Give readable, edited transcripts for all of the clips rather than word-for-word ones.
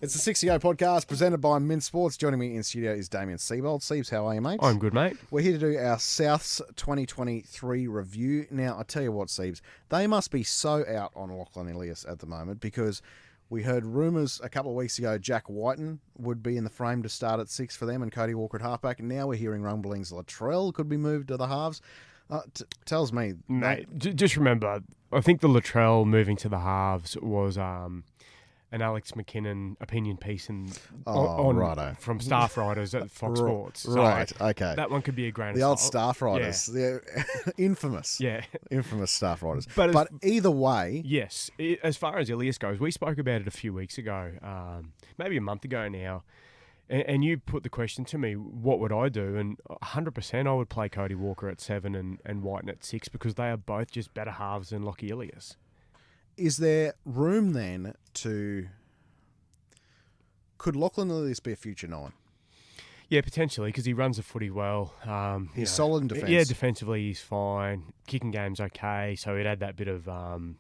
It's the 60 podcast presented by Mint Sports. Joining me in studio is Damien Seabold. Seabs, how are you, mate? I'm good, mate. We're here to do our Souths 2023 review. Now, I tell you what, Seabs, they must be so out on Lachlan Ilias at the moment because we heard rumours a couple of weeks ago Jack Whiten would be in the frame to start at 6 for them and Cody Walker at halfback. And now we're hearing rumblings Latrell could be moved to the halves. Tells me... Mate, just remember, I think the Latrell moving to the halves was... an Alex McKinnon opinion piece from staff writers at Fox Sports. So right, okay. That one could be a grain of salt. The old staff writers. Yeah. They're infamous. Yeah. Infamous staff writers. But either way... Yes. As far as Ilias goes, we spoke about it a few weeks ago, maybe a month ago now, and you put the question to me, what would I do? And 100% I would play Cody Walker at 7 and Whiten at 6 because they are both just better halves than Lachie Ilias. Is there room then to... Could Lachlan Ilias be a future 9? Yeah, potentially, because he runs the footy well. He's solid in defence. Yeah, defensively he's fine. Kicking game's okay, so he'd add that bit of an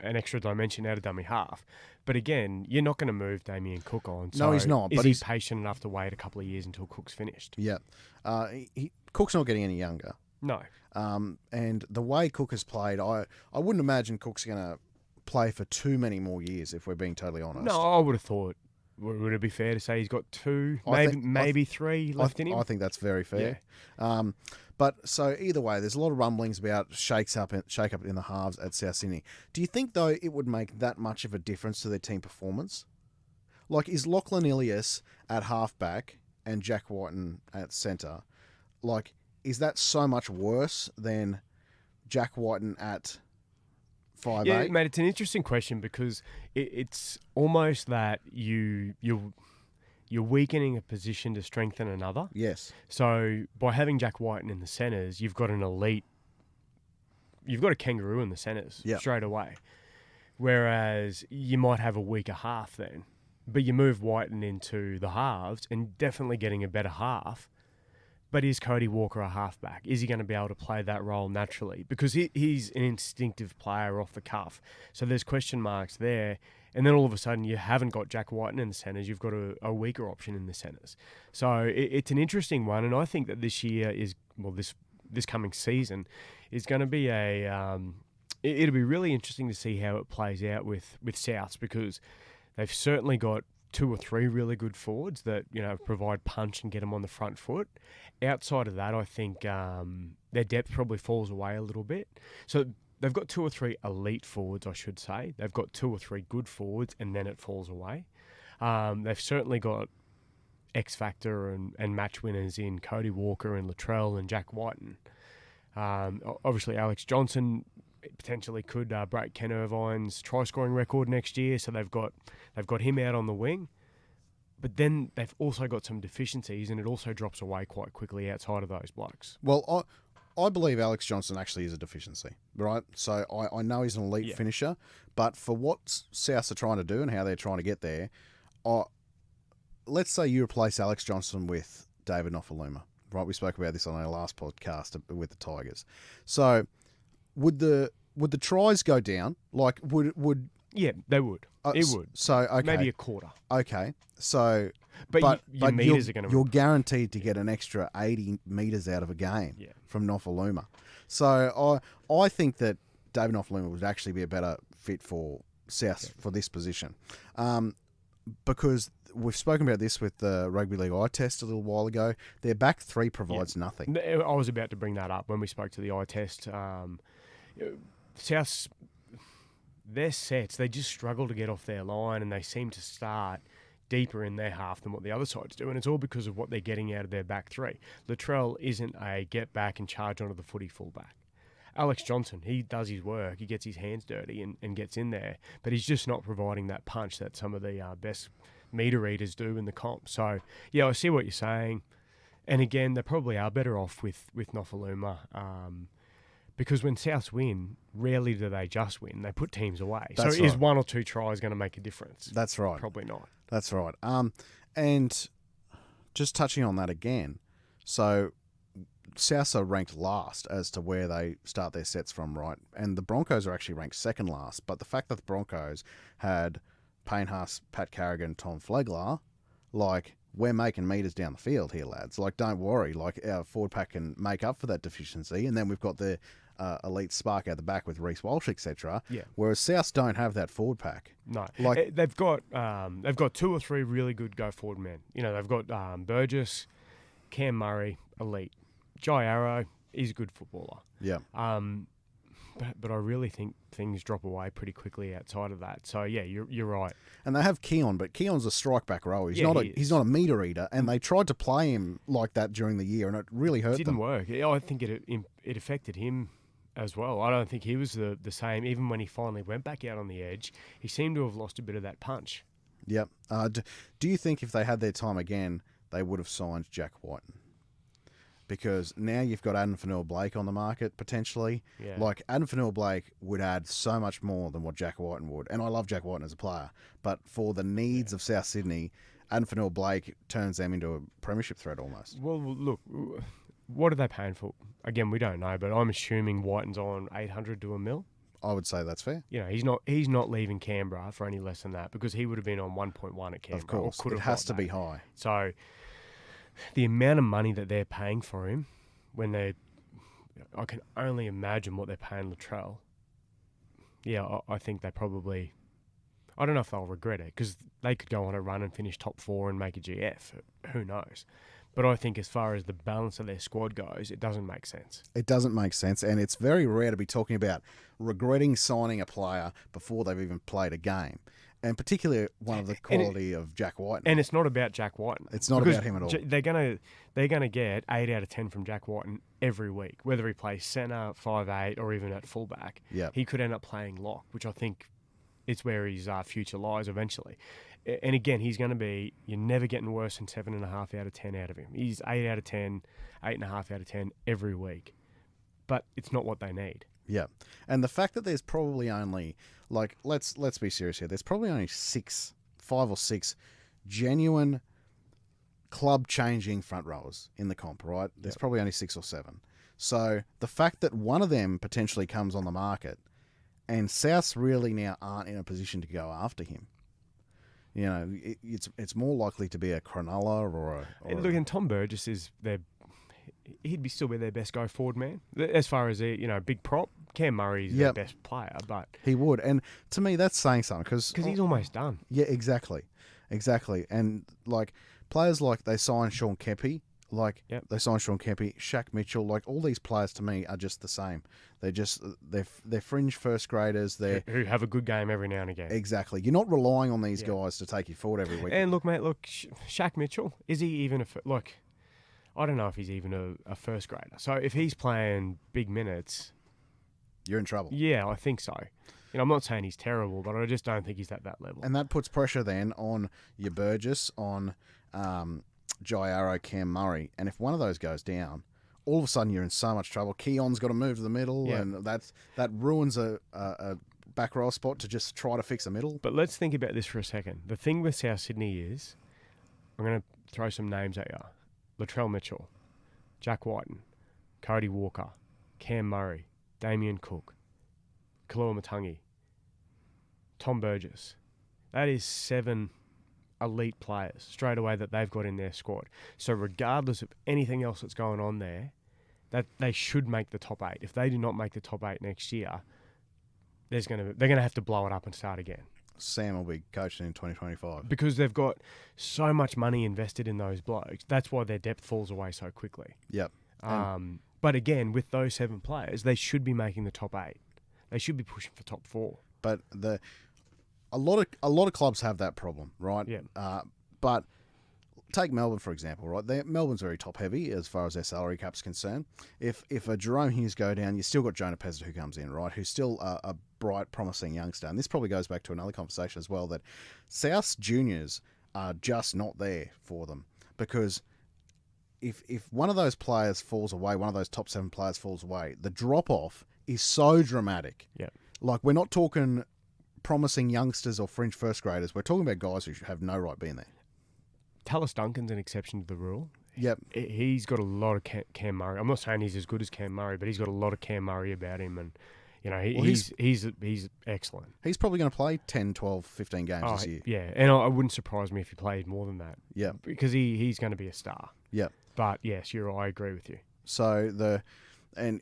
extra dimension out of dummy half. But again, you're not going to move Damien Cook on. So no, he's not. Is he patient enough to wait a couple of years until Cook's finished? Yeah. Cook's not getting any younger. No. And the way Cook has played, I wouldn't imagine Cook's going to play for too many more years, if we're being totally honest. No, I would have thought, would it be fair to say he's got 2, maybe 3 left in him? I think that's very fair. Yeah. But so either way, there's a lot of rumblings about shake up in the halves at South Sydney. Do you think, though, it would make that much of a difference to their team performance? Like, is Lachlan Ilias at halfback and Jack Whiten at centre, like... Is that so much worse than Jack Whiten at 5'8"? Yeah, mate, it's an interesting question because it's almost that you're weakening a position to strengthen another. Yes. So by having Jack Whiten in the centres, you've got an elite... You've got a kangaroo in the centres straight away. Whereas you might have a weaker half then. But you move Whiten into the halves and definitely getting a better half. But is Cody Walker a halfback? Is he going to be able to play that role naturally? Because he's an instinctive player off the cuff. So there's question marks there. And then all of a sudden you haven't got Jack Whiten in the centres. You've got a weaker option in the centres. So it's an interesting one. And I think that this year is, this coming season is going to be it'll be really interesting to see how it plays out with Souths because they've certainly got 2 or 3 really good forwards that, provide punch and get them on the front foot. Outside of that, I think their depth probably falls away a little bit. So they've got 2 or 3 elite forwards, I should say. They've got 2 or 3 good forwards, and then it falls away. They've certainly got X Factor and match winners in Cody Walker and Latrell and Jack Whiten. Obviously, Alex Johnson potentially could break Ken Irvine's try-scoring record next year, so they've got him out on the wing. But then they've also got some deficiencies, and it also drops away quite quickly outside of those blokes. Well, I believe Alex Johnson actually is a deficiency, right? So I know he's an elite finisher, but for what Souths are trying to do and how they're trying to get there, let's say you replace Alex Johnson with David Nofaluma, right? We spoke about this on our last podcast with the Tigers. So would the tries go down? Like would Yeah, they would. It would. So, okay. Maybe a quarter. Okay. So, but your meters are going to... You're guaranteed to get an extra 80 metres out of a game from Nofaluma. So, I think that David Nofaluma would actually be a better fit for South for this position. Because we've spoken about this with the Rugby League eye test a little while ago. Their back 3 provides nothing. I was about to bring that up when we spoke to the eye test. South's... Their sets, they just struggle to get off their line and they seem to start deeper in their half than what the other sides do, and it's all because of what they're getting out of their back 3. Latrell isn't a get back and charge onto the footy fullback. Alex Johnson, he does his work, he gets his hands dirty and gets in there, but he's just not providing that punch that some of the best meter eaters do in the comp. So, I see what you're saying. And again, they probably are better off with Nofaluma. Because when Souths win, rarely do they just win. They put teams away. That's so right. Is 1 or 2 tries going to make a difference? That's right. Probably not. That's right. And just touching on that again. So South are ranked last as to where they start their sets from, right? And the Broncos are actually ranked second last. But the fact that the Broncos had Payne Haas, Pat Carrigan, Tom Flegler, like, we're making meters down the field here, lads. Like, don't worry. Like, our forward pack can make up for that deficiency. And then we've got the elite spark out the back with Reece Walsh, etc. Yeah. Whereas South don't have that forward pack. No. Like, they've got 2 or 3 really good go forward men. You know, they've got Burgess, Cam Murray, elite. Jai Arrow, he's a good footballer. Yeah. But I really think things drop away pretty quickly outside of that. So yeah, you're right. And they have Keon, but Keon's a strike back row. He's he's not a meter eater, and they tried to play him like that during the year, and it really hurt them. Didn't work. I think it affected him as well. I don't think he was the same. Even when he finally went back out on the edge, he seemed to have lost a bit of that punch. Yep. Do you think if they had their time again, they would have signed Jack Whiten? Because now you've got Adam Fanua-Blake on the market, potentially. Yeah. Like, Adam Fanua-Blake would add so much more than what Jack Whiten would. And I love Jack Whiten as a player. But for the needs of South Sydney, Adam Fanua-Blake turns them into a premiership threat almost. Well, look, what are they paying for? Again, we don't know, but I'm assuming Whiten's on 800 to $1 million. I would say that's fair. You know, he's not leaving Canberra for any less than that, because he would have been on 1.1 at Canberra. Of course. Or It has to be high. So the amount of money that they're paying for him, I can only imagine what they're paying Latrell. Yeah, I think they probably, I don't know if they'll regret it, because they could go on a run and finish top 4 and make a GF. Who knows? But I think as far as the balance of their squad goes, it doesn't make sense. It doesn't make sense, and it's very rare to be talking about regretting signing a player before they've even played a game. And particularly one of the quality of Jack Whiten. And it's not about Jack Whiten. It's not about him at all. They're gonna get 8 out of 10 from Jack Whiten every week, whether he plays centre, 5'8", or even at fullback. Yeah. He could end up playing lock, which I think is where his future lies eventually. And again, he's going to be, you're never getting worse than 7.5 out of 10 out of him. He's 8 out of 10, 8.5 out of 10 every week. But it's not what they need. Yeah. And the fact that there's probably only, like, let's be serious here. There's probably only 5 or 6 genuine club-changing front rowers in the comp, right? There's probably only 6 or 7. So the fact that one of them potentially comes on the market, and Souths really now aren't in a position to go after him. You know, it's more likely to be a Cronulla or look, and Tom Burgess is he'd still be their best go forward man as far as big prop. Cam Murray's their best player, but he would, and to me that's saying something because he's almost done. Yeah, exactly, and like players like they signed Sean Kepi. They signed Sean Kepi, Shaq Mitchell. Like, all these players to me are just the same. They're fringe first graders. Who have a good game every now and again. Exactly. You're not relying on these guys to take you forward every week. And look, mate, Shaq Mitchell, is he even I don't know if he's even a first grader. So if he's playing big minutes, you're in trouble. Yeah, I think so. I'm not saying he's terrible, but I just don't think he's at that level. And that puts pressure then on your Burgess, on Jai Arrow, Cam Murray, and if one of those goes down, all of a sudden you're in so much trouble. Keon's got to move to the middle, and that ruins a back row spot to just try to fix a middle. But let's think about this for a second. The thing with South Sydney is, I'm going to throw some names at you: Latrell Mitchell, Jack Whiten, Cody Walker, Cam Murray, Damien Cook, Kalua Matangi, Tom Burgess. That is 7 elite players straight away that they've got in their squad. So regardless of anything else that's going on there, that they should make the top 8. If they do not make the top 8 next year, they're going to have to blow it up and start again. Sam will be coaching in 2025 because they've got so much money invested in those blokes. That's why their depth falls away so quickly. Yep. But again, with those 7 players, they should be making the top 8. They should be pushing for top 4. But a lot of clubs have that problem, right? Yeah. But take Melbourne for example, right? Melbourne's very top heavy as far as their salary cap's concerned. If a Jerome Hughes go down, you still got Jonah Pezza who comes in, right? Who's still a bright, promising youngster. And this probably goes back to another conversation as well, that South's juniors are just not there for them, because if one of those players falls away, one of those top 7 players falls away, the drop off is so dramatic. Yeah. Like, we're not talking promising youngsters or fringe first graders. We're talking about guys who have no right being there. Tallis Duncan's an exception to the rule. Yep. He's got a lot of Cam Murray. I'm not saying he's as good as Cam Murray, but he's got a lot of Cam Murray about him, and he's excellent. He's probably going to play 10, 12, 15 games this year. Yeah, and I wouldn't surprise me if he played more than that. Yeah, because he's going to be a star. Yeah, but yes, I agree with you. So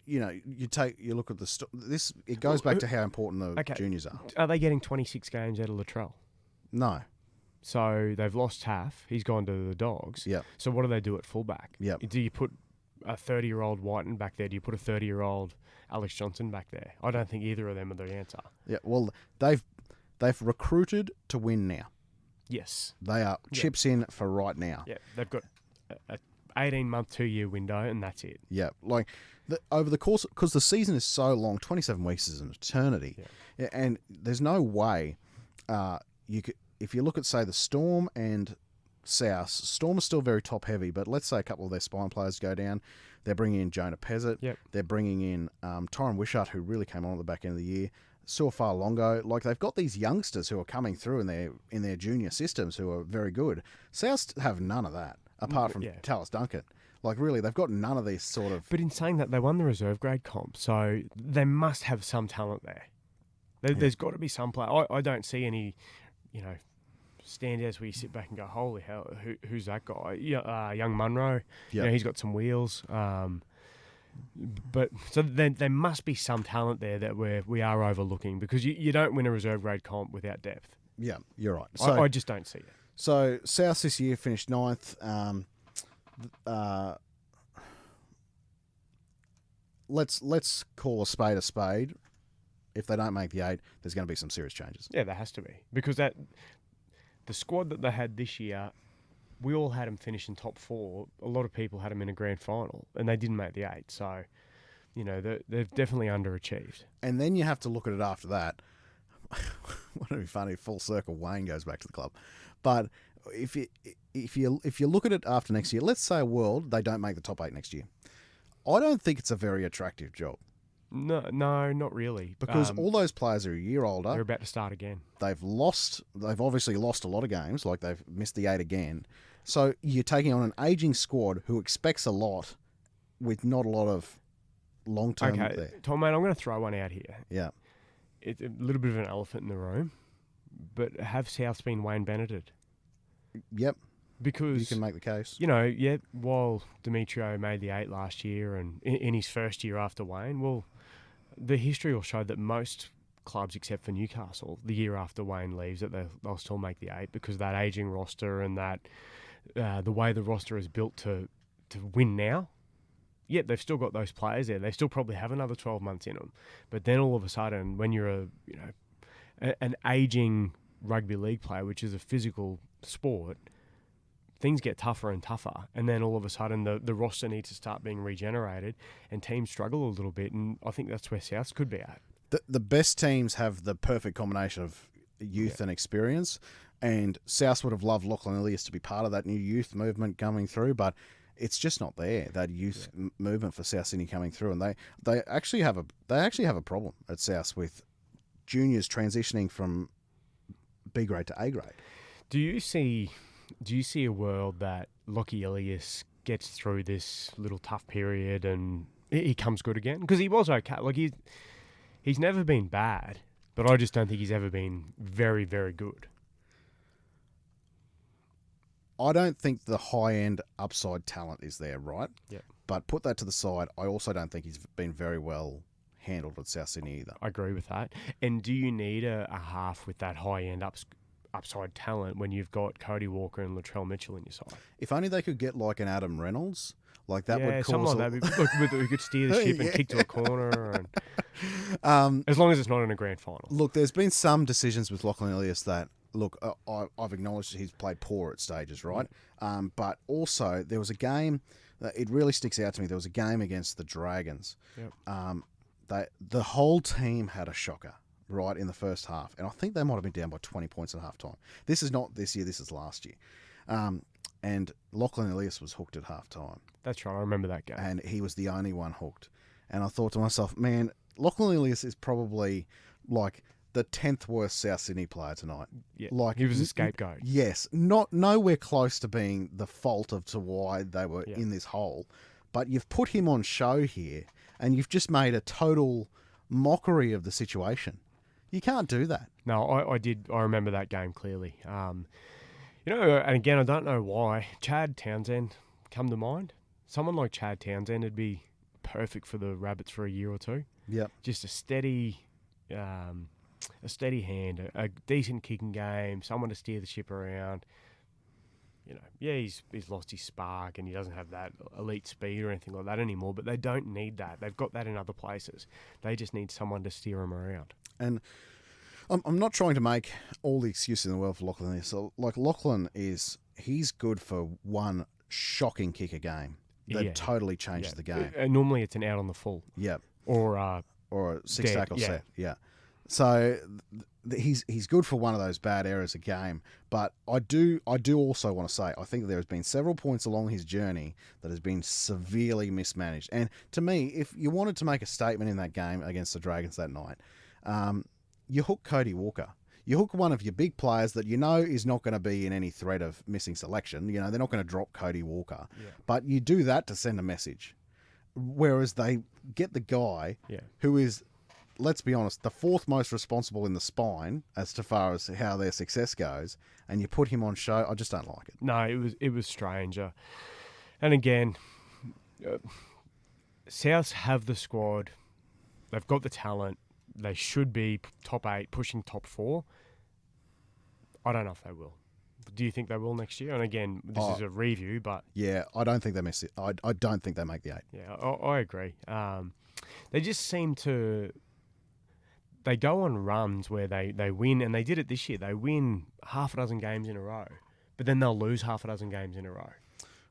you look at this. It goes back to how important the juniors are. Are they getting 26 games out of Latrell? No. So they've lost half. He's gone to the Dogs. Yeah. So what do they do at fullback? Yeah. Do you put a 30-year-old Whiten back there? Do you put a 30-year-old Alex Johnson back there? I don't think either of them are the answer. Yeah. Well, they've recruited to win now. Yes. They are chips in for right now. Yeah. They've got a 18-month, 2-year window, and that's it. Yeah. Like over the course, because the season is so long, 27 weeks is an eternity, and there's no way you could. If you look at, say, the Storm and South, Storm is still very top-heavy, but let's say a couple of their spine players go down. They're bringing in Jonah Pezzett. Yep. They're bringing in Tyron Wishart, who really came on at the back end of the year. Suafar Longo. Like, they've got these youngsters who are coming through in their junior systems who are very good. South have none of that, apart from Tallis Duncan. Like, really, they've got none of these sort of... But in saying that, they won the reserve grade comp, so they must have some talent there. There's got to be some player. I don't see any, standouts where you sit back and go, holy hell, who's that guy? Young Munro, he's got some wheels. But so then there must be some talent there that we are overlooking, because you don't win a reserve grade comp without depth. Yeah, you're right. So, I just don't see it. So South this year finished 9th. Let's call a spade a spade. If they don't make the 8, there's going to be some serious changes. Yeah, there has to be, because the squad that they had this year, we all had them finish in top 4. A lot of people had them in a grand final, and they didn't make the 8. So, they've definitely underachieved. And then you have to look at it after that. Wouldn't it be funny if full circle Wayne goes back to the club? But if you look at it after next year, let's say a world they don't make the top 8 next year. I don't think it's a very attractive job. No, not really. Because all those players are a year older. They're about to start again. They've obviously lost a lot of games, like they've missed the 8 again. So you're taking on an aging squad who expects a lot with not a lot of long-term there. Tom, mate, I'm going to throw one out here. Yeah. It's a little bit of an elephant in the room, but have Souths been Wayne Bennetted? Yep. Because you can make the case. While Demetrio made the 8 last year and in his first year after Wayne, well, the history will show that most clubs, except for Newcastle, the year after Wayne leaves, that they'll still make the 8, because that ageing roster and that the way the roster is built to win now. Yeah, they've still got those players there. They still probably have another 12 months in them. But then all of a sudden, when you're an aging rugby league player, which is a physical sport, things get tougher and tougher, and then all of a sudden the roster needs to start being regenerated, and teams struggle a little bit, and I think that's where Souths could be at. The best teams have the perfect combination of youth and experience, and Souths would have loved Lachlan Ilias to be part of that new youth movement coming through, but it's just not there, that youth movement for South Sydney coming through, and they actually have a problem at Souths with juniors transitioning from B grade to A grade. Do you see a world that Lockie Ilias gets through this little tough period and he comes good again? Because he was okay. Like, he's never been bad, but I just don't think he's ever been very, very good. I don't think the high-end upside talent is there, right? Yeah. But put that to the side, I also don't think he's been very well handled at South Sydney either. I agree with that. And do you need a half with that high-end upside talent when you've got Cody Walker and Latrell Mitchell in your side? If only they could get like an Adam Reynolds, like that would cause something like that. Who could steer the ship and kick to a corner, and as long as it's not in a grand final. Look, there's been some decisions with Lachlan Ilias that, look, I've acknowledged that he's played poor at stages, right? But also there was a game that it really sticks out to me. There was a game against the Dragons. Yep. The whole team had a shocker right in the first half, and I think they might have been down by 20 points at half time. This is not this year, this is last year. And Lachlan Ilias was hooked at half time. That's right, I remember that game. And he was the only one hooked. And I thought to myself, man, Lachlan Ilias is probably like the 10th worst South Sydney player tonight. Yeah, like he was a scapegoat. Yes, nowhere close to being the fault of to why they were in this hole. But you've put him on show here, and you've just made a total mockery of the situation. You can't do that. No, I did. I remember that game clearly. And again, I don't know why. Chad Townsend come to mind. Someone like Chad Townsend would be perfect for the Rabbits for a year or two. Yep. Just a steady hand, a decent kicking game, someone to steer the ship around. He's lost his spark and he doesn't have that elite speed or anything like that anymore, but they don't need that. They've got that in other places. They just need someone to steer them around. And I'm not trying to make all the excuses in the world for Lachlan. So, Lachlan he's good for one shocking kick a game that totally changes the game. Normally it's an out on the full. Yep. Or a six tackle set. Yeah. So he's good for one of those bad errors a game. But I do also want to say I think there has been several points along his journey that has been severely mismanaged. And to me, if you wanted to make a statement in that game against the Dragons that night, you hook Cody Walker. You hook one of your big players that is not going to be in any threat of missing selection. They're not going to drop Cody Walker. Yeah. But you do that to send a message. Whereas they get the guy who is, let's be honest, the fourth most responsible in the spine as far as how their success goes, and you put him on show. I just don't like it. No, it was strange. And again, Souths have the squad. They've got the talent. They should be top 8, pushing top 4. I don't know if they will. Do you think they will next year? And again, this is a review, but yeah, I don't think they miss it. I don't think they make the 8. Yeah, I agree. They just seem to. They go on runs where they win, and they did it this year. They win half a dozen games in a row, but then they'll lose half a dozen games in a row.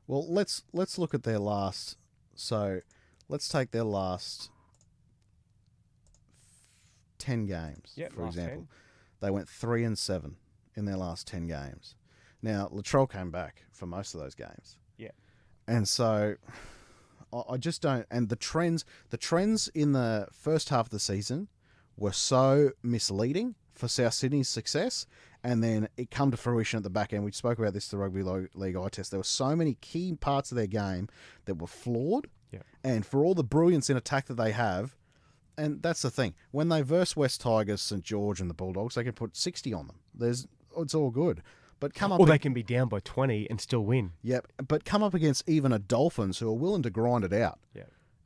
Well, let's look at their last. So, let's take their last 10 games, for example. 10. They went 3-7 in their last 10 games. Now, Latrell came back for most of those games. Yeah. And so I just don't. And the trends in the first half of the season were so misleading for South Sydney's success. And then it come to fruition at the back end. We spoke about this at the Rugby League eye test. There were so many key parts of their game that were flawed. Yeah. And for all the brilliance in attack that they have, and that's the thing. When they verse West Tigers, St. George, and the Bulldogs, they can put 60 on them. It's all good. But come up, or they can be down by 20 and still win. Yep. But come up against even a Dolphins who are willing to grind it out. Yeah.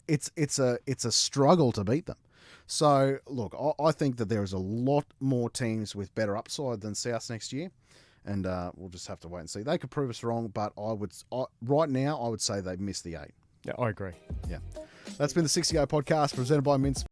It's a struggle to beat them. So look, I think that there is a lot more teams with better upside than South next year, and we'll just have to wait and see. They could prove us wrong, but right now I would say they missed the 8. Yeah, I agree. Yeah. That's been the 60 Go podcast presented by Mince.